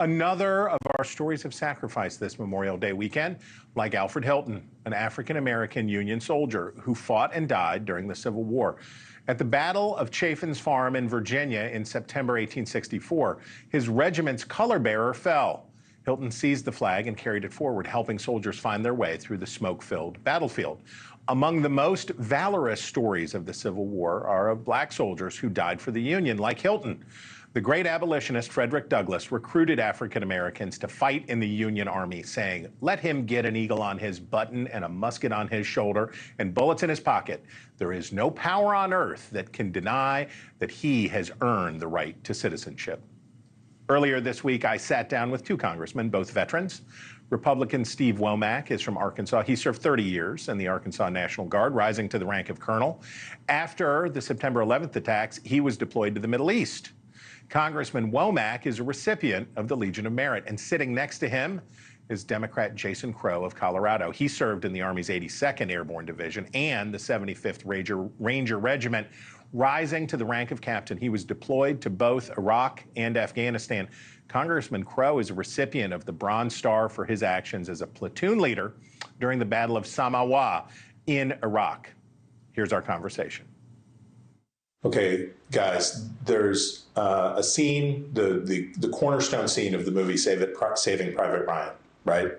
Another of our stories of sacrifice this Memorial Day weekend, like Alfred Hilton, an African-American Union soldier who fought and died during the Civil War. At the Battle of Chaffin's Farm in Virginia in September 1864, his regiment's color bearer fell. Hilton seized the flag and carried it forward, helping soldiers find their way through the smoke-filled battlefield. Among the most valorous stories of the Civil War are of black soldiers who died for the Union, like Hilton. The great abolitionist Frederick Douglass recruited African Americans to fight in the Union Army, saying, "Let him get an eagle on his button and a musket on his shoulder and bullets in his pocket. There is no power on earth that can deny that he has earned the right to citizenship." Earlier this week, I sat down with two congressmen, both veterans. Republican Steve Womack is from Arkansas. He served 30 years in the Arkansas National Guard, rising to the rank of colonel. After the September 11th attacks, he was deployed to the Middle East. Congressman Womack is a recipient of the Legion of Merit, and sitting next to him is Democrat Jason Crow of Colorado. He served in the Army's 82nd Airborne Division and the 75th Ranger Regiment, rising to the rank of captain. He was deployed to both Iraq and Afghanistan. Congressman Crow is a recipient of the Bronze Star for his actions as a platoon leader during the Battle of Samawa in Iraq. Here's our conversation. Okay, guys, there's a scene, the cornerstone scene of the movie Saving Private Ryan, right,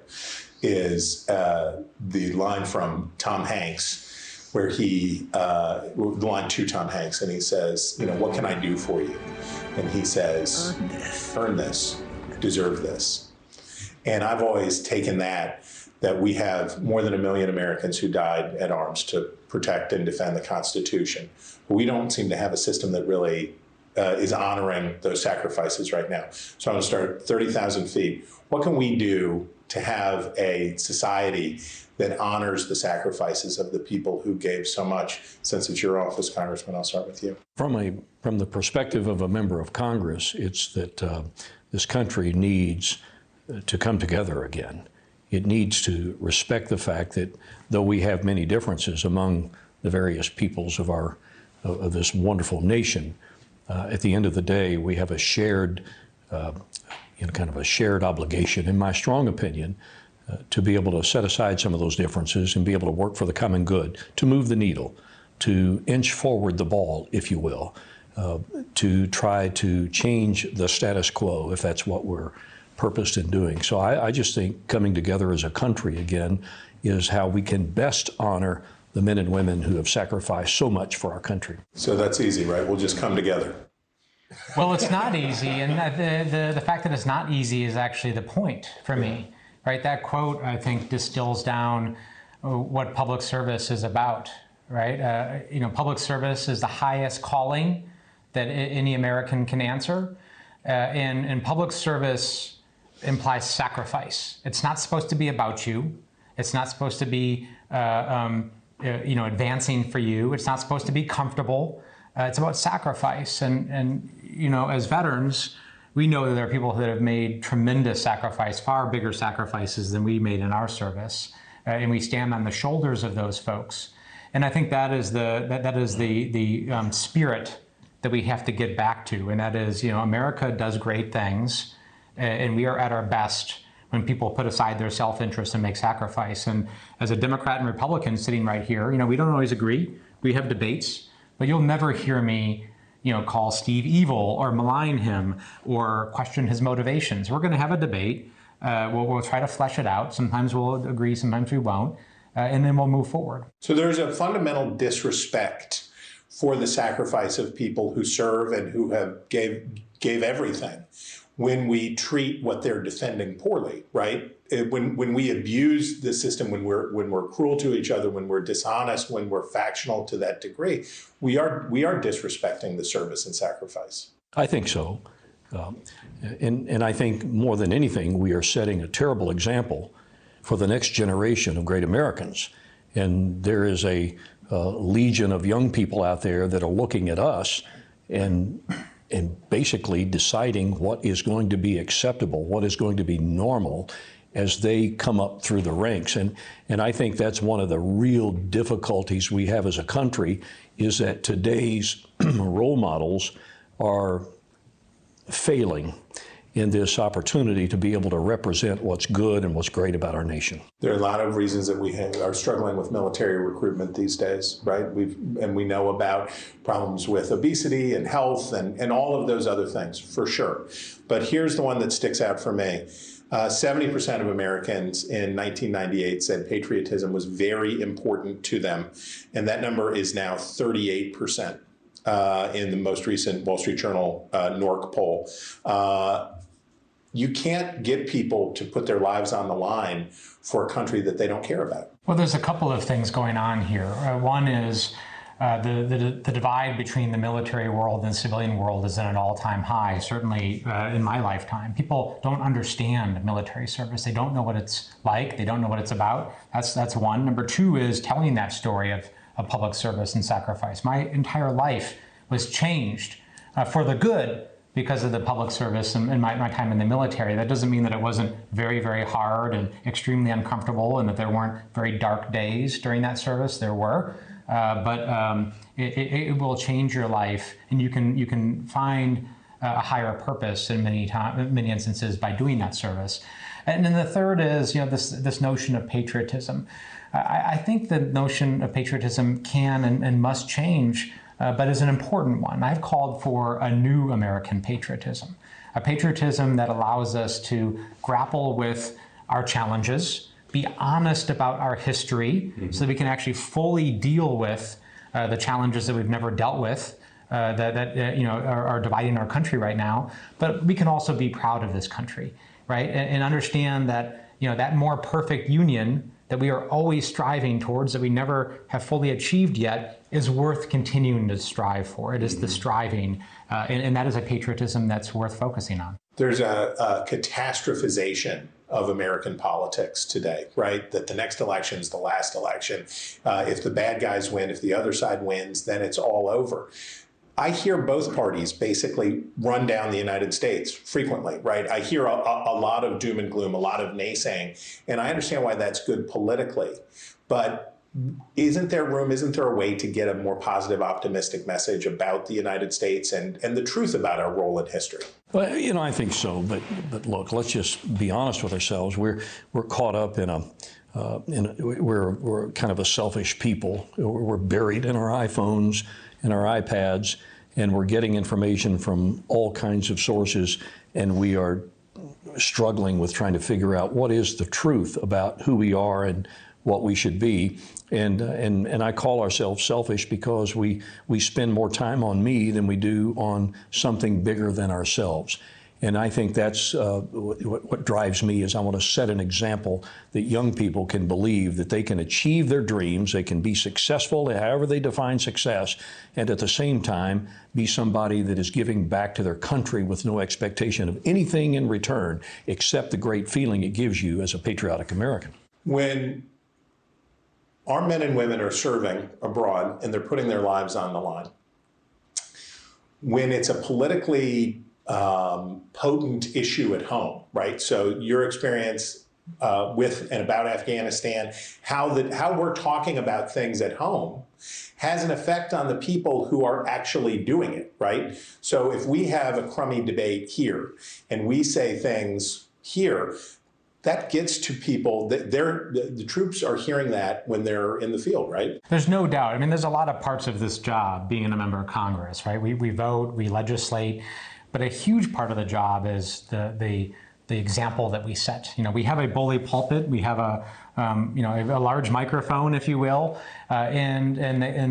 is the line from Tom Hanks, where the line to Tom Hanks, and he says, you know, "What can I do for you?" And he says, earn this, deserve this. And I've always taken that we have more than 1 million Americans who died at arms to protect and defend the Constitution. But we don't seem to have a system that really is honoring those sacrifices right now. So I'm going to start 30,000 feet. What can we do to have a society that honors the sacrifices of the people who gave so much? Since it's your office, Congressman, I'll start with you. From the perspective of a member of Congress, it's that this country needs to come together again. It needs to respect the fact that though we have many differences among the various peoples of this wonderful nation, at the end of the day, we have a shared, kind of a shared obligation, in my strong opinion, to be able to set aside some of those differences and be able to work for the common good, to move the needle, to inch forward the ball, if you will, to try to change the status quo, if that's what we're purposed in doing. So I just think coming together as a country again is how we can best honor the men and women who have sacrificed so much for our country. So that's easy, right? We'll just come together. Well, it's not easy, and the fact that it's not easy is actually the point for me, right? That quote, I think, distills down what public service is about, right? Public service is the highest calling that any American can answer, and public service implies sacrifice. It's not supposed to be about you. It's not supposed to be, advancing for you. It's not supposed to be comfortable. It's about sacrifice. And as veterans, we know that there are people that have made tremendous sacrifice, far bigger sacrifices than we made in our service, and we stand on the shoulders of those folks. And I think that is the spirit that we have to get back to, and that is, America does great things. And we are at our best when people put aside their self-interest and make sacrifice. And as a Democrat and Republican sitting right here, we don't always agree. We have debates, but you'll never hear me, call Steve evil or malign him or question his motivations. We're going to have a debate. We'll try to flesh it out. Sometimes we'll agree, sometimes we won't, and then we'll move forward. So there's a fundamental disrespect for the sacrifice of people who serve and who have gave everything, when we treat what they're defending poorly, right? When we abuse the system, when we're cruel to each other, when we're dishonest, when we're factional to that degree, we are disrespecting the service and sacrifice. I think so, and I think more than anything, we are setting a terrible example for the next generation of great Americans. And there is a legion of young people out there that are looking at us and basically deciding what is going to be acceptable, what is going to be normal as they come up through the ranks. And I think that's one of the real difficulties we have as a country, is that today's role models are failing. in this opportunity to be able to represent what's good and what's great about our nation. There are a lot of reasons that we are struggling with military recruitment these days, right? We know about problems with obesity and health and all of those other things, for sure. But here's the one that sticks out for me. 70% of Americans in 1998 said patriotism was very important to them, and that number is now 38% in the most recent Wall Street Journal NORC poll. You can't get people to put their lives on the line for a country that they don't care about. Well, there's a couple of things going on here. One is the divide between the military world and the civilian world is at an all-time high, certainly in my lifetime. People don't understand military service. They don't know what it's like. They don't know what it's about. That's one. Number two is telling that story of public service and sacrifice. My entire life was changed for the good because of the public service and my time in the military. That doesn't mean that it wasn't very, very hard and extremely uncomfortable and that there weren't very dark days during that service. There were. But it will change your life, and you can find a higher purpose in many instances by doing that service. And then the third is, this notion of patriotism. I think the notion of patriotism can and must change, but is an important one. I've called for a new American patriotism, a patriotism that allows us to grapple with our challenges, be honest about our history, so that we can actually fully deal with the challenges that we've never dealt with that are dividing our country right now. But we can also be proud of this country, right? And understand that that more perfect union that we are always striving towards, that we never have fully achieved yet, is worth continuing to strive for. It is the striving, and that is a patriotism that's worth focusing on. There's a catastrophization of American politics today, right? That the next election is the last election. If the bad guys win, if the other side wins, then it's all over. I hear both parties basically run down the United States frequently, right? I hear a lot of doom and gloom, a lot of naysaying, and I understand why that's good politically. But isn't there a way to get a more positive, optimistic message about the United States and the truth about our role in history? Well, I think so. But look, let's just be honest with ourselves. We're caught up we're kind of a selfish people. We're buried in our iPhones and our iPads, and we're getting information from all kinds of sources, and we are struggling with trying to figure out what is the truth about who we are and what we should be. And I call ourselves selfish because we spend more time on me than we do on something bigger than ourselves. And I think that's what drives me, is I want to set an example that young people can believe that they can achieve their dreams, they can be successful however they define success, and at the same time be somebody that is giving back to their country with no expectation of anything in return except the great feeling it gives you as a patriotic American. When our men and women are serving abroad and they're putting their lives on the line, when it's a politically potent issue at home, right? So your experience with and about Afghanistan, how we're talking about things at home has an effect on the people who are actually doing it, right? So if we have a crummy debate here and we say things here, that gets to people, the troops are hearing that when they're in the field, right? There's no doubt. I mean, there's a lot of parts of this job being a member of Congress, right? We vote, we legislate, but a huge part of the job is the example that we set. We have a bully pulpit, we have a large microphone, if you will, and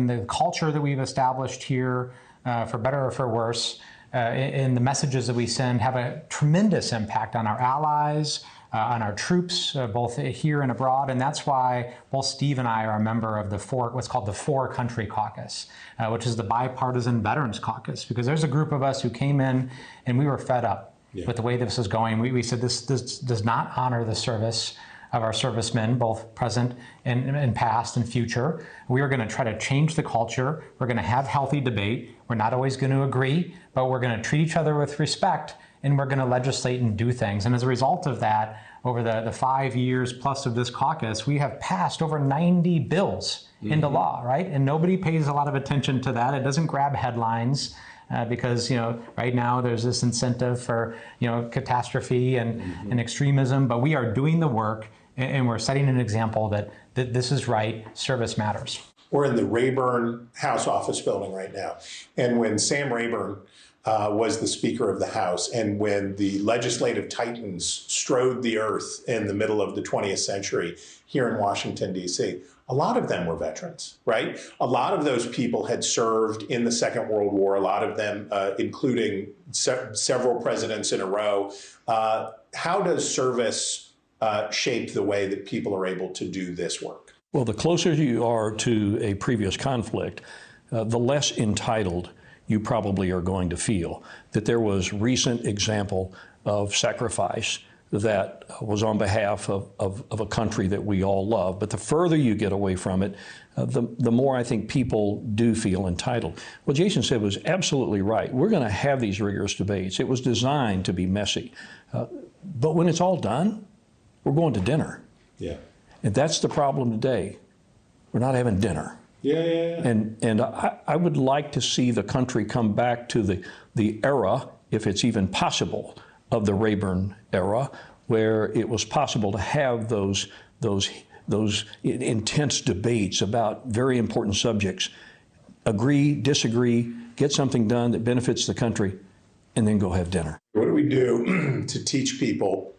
the culture that we've established here, for better or for worse, and the messages that we send have a tremendous impact on our allies, on our troops, both here and abroad. And that's why both Steve and I are a member of what's called the Four Country Caucus, which is the bipartisan Veterans Caucus, because there's a group of us who came in and we were fed up with the way this was going. We said this does not honor the service of our servicemen, both present and past and future. We are going to try to change the culture. We're going to have healthy debate. We're not always going to agree, but we're going to treat each other with respect, and we're going to legislate and do things. And as a result of that, over the 5 years plus of this caucus, we have passed over 90 bills into law, right? And nobody pays a lot of attention to that. It doesn't grab headlines. because right now there's this incentive for catastrophe and extremism, but we are doing the work and we're setting an example that this is right. Service matters. We're in the Rayburn House office building right now, and when Sam Rayburn was the Speaker of the House, and when the legislative titans strode the earth in the middle of the 20th century here in Washington, D.C., a lot of them were veterans, right? A lot of those people had served in the Second World War, a lot of them, including several presidents in a row. How does service shape the way that people are able to do this work? Well, the closer you are to a previous conflict, the less entitled you probably are going to feel. That there was recent example of sacrifice that was on behalf of a country that we all love. But the further you get away from it, the more I think people do feel entitled. What Jason said was absolutely right. We're going to have these rigorous debates. It was designed to be messy. But when it's all done, we're going to dinner. Yeah. And that's the problem today. We're not having dinner. Yeah. And I would like to see the country come back to the era, if it's even possible, of the Rayburn era, where it was possible to have those intense debates about very important subjects, agree, disagree, get something done that benefits the country, and then go have dinner. What do we do to teach people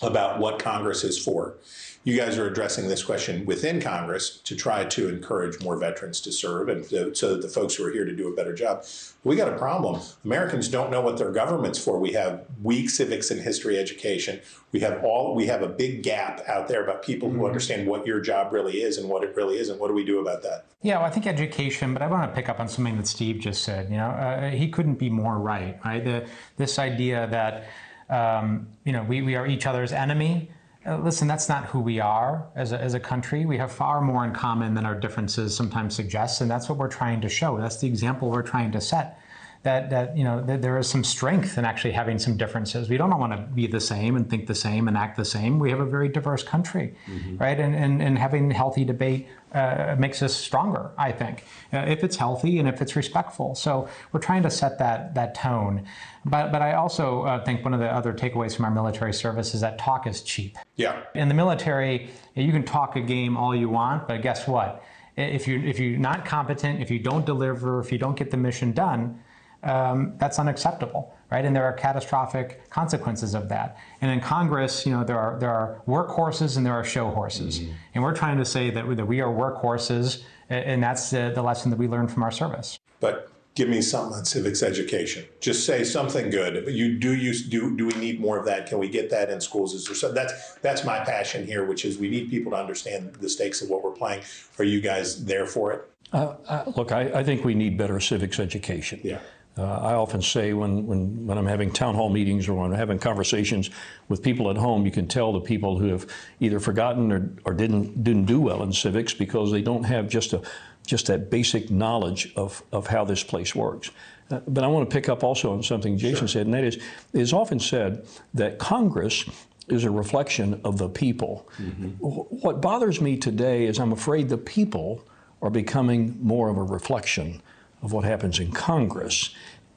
about what Congress is for? You guys are addressing this question within Congress to try to encourage more veterans to serve and so that the folks who are here to do a better job. We got a problem. Americans don't know what their government's for. We have weak civics and history education. We have a big gap out there about people who understand what your job really is and what it really isn't. What do we do about that? Yeah, well, I think education, but I want to pick up on something that Steve just said. He couldn't be more right? This idea that we are each other's enemy. Listen, that's not who we are as a country. We have far more in common than our differences sometimes suggest, and that's what we're trying to show. That's the example we're trying to set. That there is some strength in actually having some differences. We don't want to be the same and think the same and act the same. We have a very diverse country, right? And having healthy debate makes us stronger, I think, if it's healthy and if it's respectful. So we're trying to set that tone. But I also think one of the other takeaways from our military service is that talk is cheap. Yeah. In the military, you can talk a game all you want, but guess what? If you're not competent, if you don't deliver, if you don't get the mission done, that's unacceptable, right? And there are catastrophic consequences of that. And in Congress, there are workhorses and there are show horses. And we're trying to say that we are workhorses, and that's the lesson that we learned from our service. But give me something on civics education. Just say something good. Do we need more of that? Can we get that in schools? Is there that's my passion here, which is we need people to understand the stakes of what we're playing. Are you guys there for it? Look, I think we need better civics education. Yeah. I often say when I'm having town hall meetings or when I'm having conversations with people at home, you can tell the people who have either forgotten or didn't do well in civics because they don't have just that basic knowledge of how this place works. But I want to pick up also on something Jason said, and that is, it is often said that Congress is a reflection of the people. What bothers me today is I'm afraid the people are becoming more of a reflection of what happens in Congress,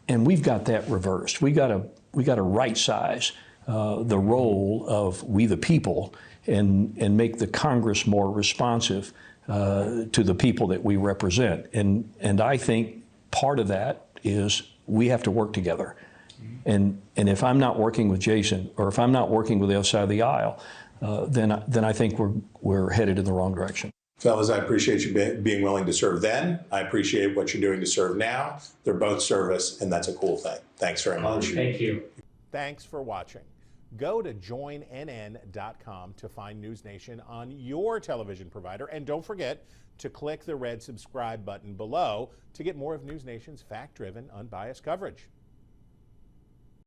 and we've got that reversed. We got to right size the role of we the people and make the Congress more responsive to the people that we represent. And I think part of that is we have to work together. And if I'm not working with Jason, or if I'm not working with the other side of the aisle, then I think we're headed in the wrong direction. Fellas, I appreciate you being willing to serve then. I appreciate what you're doing to serve now. They're both service, and that's a cool thing. Thanks very much. Thank you. Thanks for watching. Go to joinnn.com to find NewsNation on your television provider. And don't forget to click the red subscribe button below to get more of NewsNation's fact-driven, unbiased coverage.